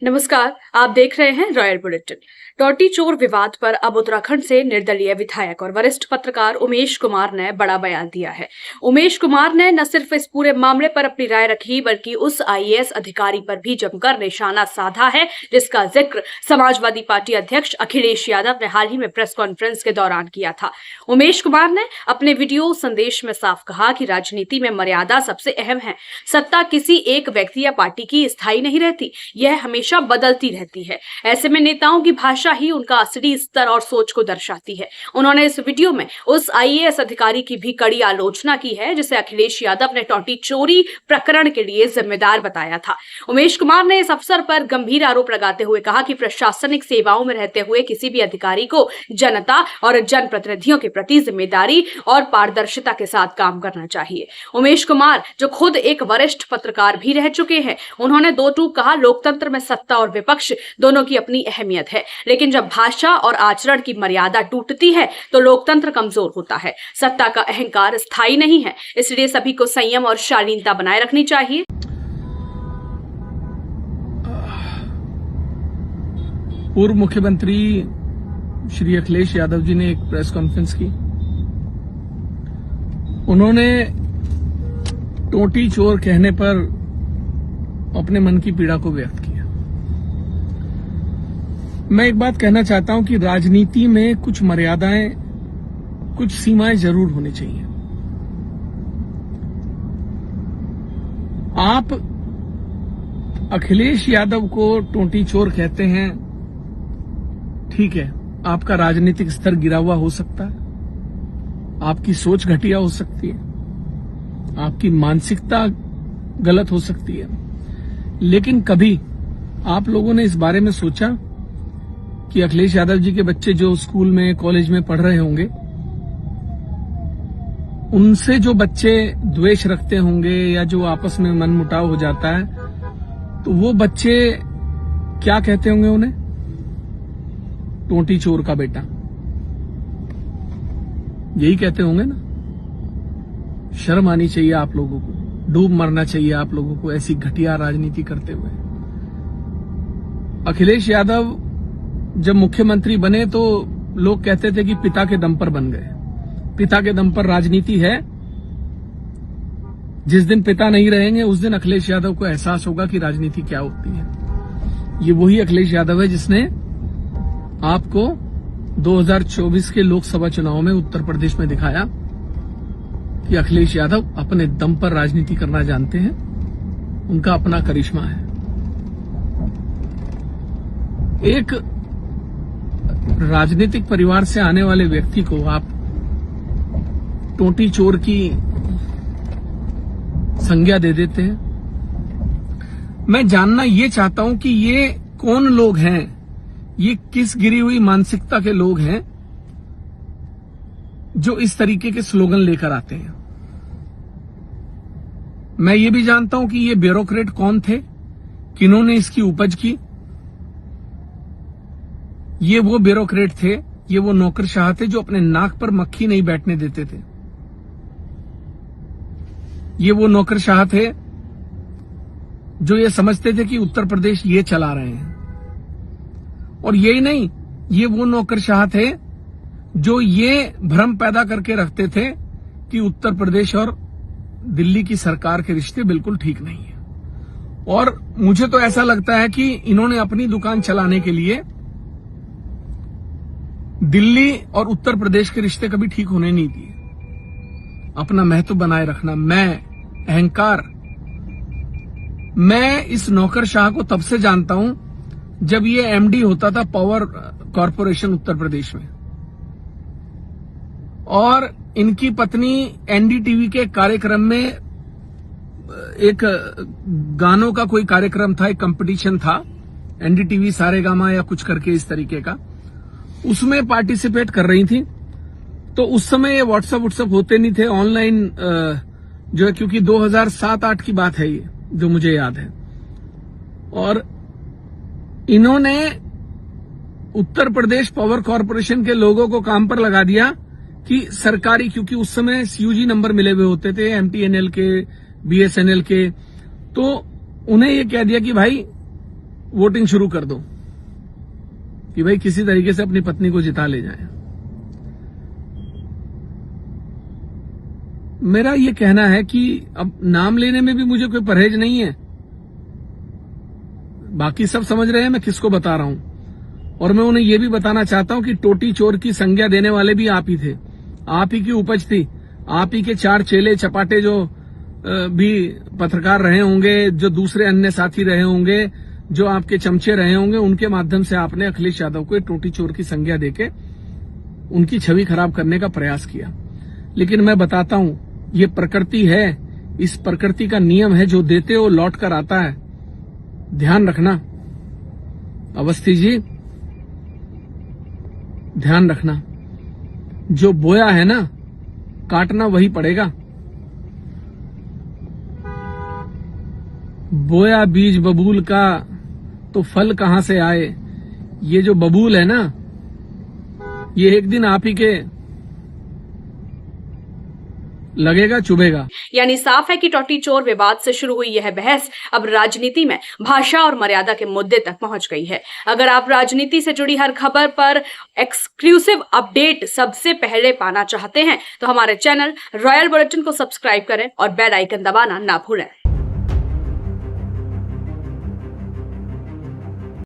नमस्कार, आप देख रहे हैं रॉयल बुलेटिन। टोटी चोर विवाद पर अब उत्तराखंड से निर्दलीय विधायक और वरिष्ठ पत्रकार उमेश कुमार ने बड़ा बयान दिया है। उमेश कुमार ने न सिर्फ इस पूरे मामले पर अपनी राय रखी, बल्कि उस आईएएस अधिकारी पर भी जमकर निशाना साधा है, जिसका जिक्र समाजवादी पार्टी अध्यक्ष अखिलेश यादव ने हाल ही में प्रेस कॉन्फ्रेंस के दौरान किया था। उमेश कुमार ने अपने वीडियो संदेश में साफ कहा कि राजनीति में मर्यादा सबसे अहम है। सत्ता किसी एक व्यक्ति या पार्टी की स्थायी नहीं रहती, यह हमेशा बदलती रहती है। ऐसे में नेताओं की भाषा ही उनका असली स्तर और सोच को दर्शाती है। उन्होंने इस वीडियो में उस आईएएस अधिकारी की भी कड़ी आलोचना की है, जिसे अखिलेश यादव ने टोटी चोरी प्रकरण के लिए जिम्मेदार बताया था। उमेश कुमार ने इस अवसर पर गंभीर आरोप लगाते हुए कहा कि प्रशासनिक सेवाओं में रहते हुए किसी भी अधिकारी को जनता और जनप्रतिनिधियों के प्रति जिम्मेदारी और पारदर्शिता के साथ काम करना चाहिए। उमेश कुमार, जो खुद एक वरिष्ठ पत्रकार भी रह चुके हैं, उन्होंने दो टूक कहा, लोकतंत्र में सत्ता और विपक्ष दोनों की अपनी अहमियत है, लेकिन जब भाषा और आचरण की मर्यादा टूटती है तो लोकतंत्र कमजोर होता है। सत्ता का अहंकार स्थायी नहीं है, इसलिए सभी को संयम और शालीनता बनाए रखनी चाहिए। पूर्व मुख्यमंत्री श्री अखिलेश यादव जी ने एक प्रेस कॉन्फ्रेंस की। उन्होंने टोटी चोर कहने पर अपने मन की पीड़ा को व्यक्त किया। मैं एक बात कहना चाहता हूं कि राजनीति में कुछ मर्यादाएं, कुछ सीमाएं जरूर होनी चाहिए। आप अखिलेश यादव को टोटी चोर कहते हैं, ठीक है, आपका राजनीतिक स्तर गिरा हुआ हो सकता है, आपकी सोच घटिया हो सकती है, आपकी मानसिकता गलत हो सकती है, लेकिन कभी आप लोगों ने इस बारे में सोचा कि अखिलेश यादव जी के बच्चे जो स्कूल में, कॉलेज में पढ़ रहे होंगे, उनसे जो बच्चे द्वेष रखते होंगे या जो आपस में मनमुटाव हो जाता है, तो वो बच्चे क्या कहते होंगे उन्हें? टोटी चोर का बेटा, यही कहते होंगे ना। शर्म आनी चाहिए आप लोगों को, डूब मरना चाहिए आप लोगों को ऐसी घटिया राजनीति करते हुए। अखिलेश यादव जब मुख्यमंत्री बने तो लोग कहते थे कि पिता के दम पर बन गए। पिता के दम पर राजनीति है। जिस दिन पिता नहीं रहेंगे उस दिन अखिलेश यादव को एहसास होगा कि राजनीति क्या होती है। ये वही अखिलेश यादव है जिसने आपको 2024 के लोकसभा चुनाव में उत्तर प्रदेश में दिखाया कि अखिलेश यादव अपने दम पर राजनीति करना जानते हैं, उनका अपना करिश्मा है। एक राजनीतिक परिवार से आने वाले व्यक्ति को आप टोटी चोर की संज्ञा दे देते हैं। मैं जानना ये चाहता हूं कि ये कौन लोग हैं, ये किस गिरी हुई मानसिकता के लोग हैं जो इस तरीके के स्लोगन लेकर आते हैं। मैं ये भी जानता हूं कि ये ब्यूरोक्रेट कौन थे, किन्होंने इसकी उपज की। ये वो ब्यूरोक्रेट थे, ये वो नौकरशाह थे जो अपने नाक पर मक्खी नहीं बैठने देते थे। ये वो नौकरशाह थे जो ये समझते थे कि उत्तर प्रदेश ये चला रहे हैं। और यही नहीं, ये वो नौकरशाह थे जो ये भ्रम पैदा करके रखते थे कि उत्तर प्रदेश और दिल्ली की सरकार के रिश्ते बिल्कुल ठीक नहीं है। और मुझे तो ऐसा लगता है कि इन्होंने अपनी दुकान चलाने के लिए दिल्ली और उत्तर प्रदेश के रिश्ते कभी ठीक होने नहीं दिए। अपना महत्व बनाए रखना, मैं, अहंकार। मैं इस नौकरशाह को तब से जानता हूं जब ये एमडी होता था पावर कॉरपोरेशन उत्तर प्रदेश में, और इनकी पत्नी एनडीटीवी के कार्यक्रम में, एक गानों का कोई कार्यक्रम था, एक कंपटीशन था, एनडीटीवी सारेगामा या कुछ करके इस तरीके का, उसमें पार्टिसिपेट कर रही थी। तो उस समय ये व्हाट्सएप होते नहीं थे, ऑनलाइन जो है, क्योंकि 2007-8 की बात है ये, जो मुझे याद है। और इन्होंने उत्तर प्रदेश पावर कॉरपोरेशन के लोगों को काम पर लगा दिया कि सरकारी, क्योंकि उस समय सीयूजी नंबर मिले हुए होते थे एमटीएनएल के, बीएसएनएल के, तो उन्हें ये कह दिया कि भाई वोटिंग शुरू कर दो कि भाई किसी तरीके से अपनी पत्नी को जिता ले जाए। मेरा ये कहना है कि अब नाम लेने में भी मुझे कोई परहेज नहीं है। बाकी सब समझ रहे हैं मैं किसको बता रहा हूं, और मैं उन्हें यह भी बताना चाहता हूं कि टोटी चोर की संज्ञा देने वाले भी आप ही थे, आप ही की उपज थी, आप ही के 4 चेले चपाटे जो भी पत्रकार रहे होंगे, जो दूसरे अन्य साथी रहे होंगे, जो आपके चमचे रहे होंगे, उनके माध्यम से आपने अखिलेश यादव को टोटी चोर की संज्ञा देके उनकी छवि खराब करने का प्रयास किया। लेकिन मैं बताता हूं, ये प्रकृति है, इस प्रकृति का नियम है, जो देते हो लौट कर आता है। ध्यान रखना अवस्थी जी, ध्यान रखना, जो बोया है ना काटना वही पड़ेगा। बोया बीज बबूल का तो फल कहां से आए। ये जो बबूल है ना, ये एक दिन आप ही के लगेगा, चुभेगा। यानी साफ है कि टोटी चोर विवाद से शुरू हुई यह बहस अब राजनीति में भाषा और मर्यादा के मुद्दे तक पहुंच गई है। अगर आप राजनीति से जुड़ी हर खबर पर एक्सक्लूसिव अपडेट सबसे पहले पाना चाहते हैं तो हमारे चैनल रॉयल बुलेटिन को सब्सक्राइब करें और बेल आइकन दबाना ना भूलें।